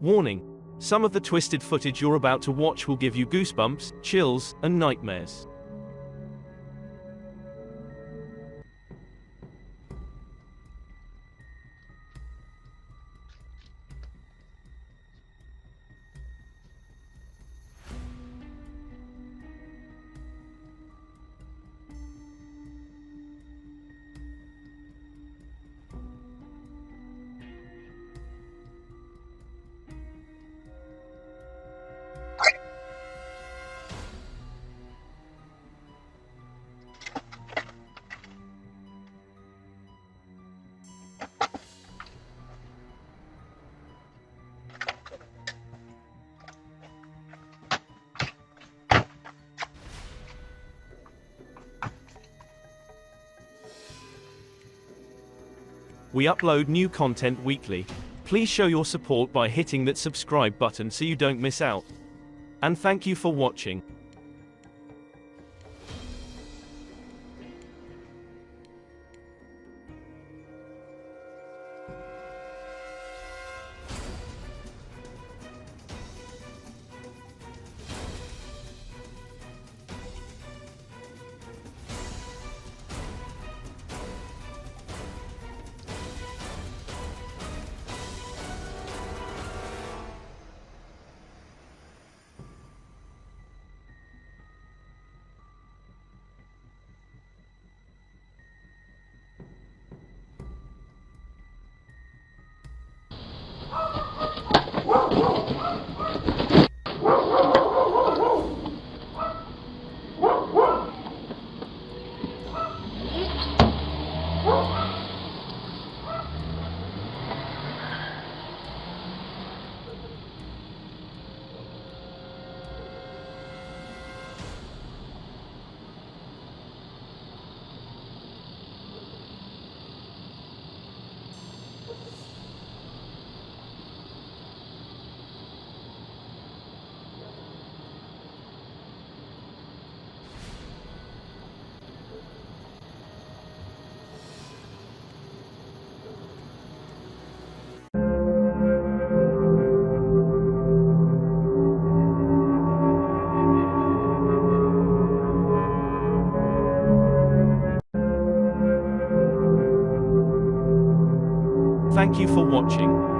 Warning: some of the twisted footage you're about to watch will give you goosebumps, chills, and nightmares. We upload new content weekly. Please show your support by hitting that subscribe button so you don't miss out. And thank you for watching. Thank you for watching.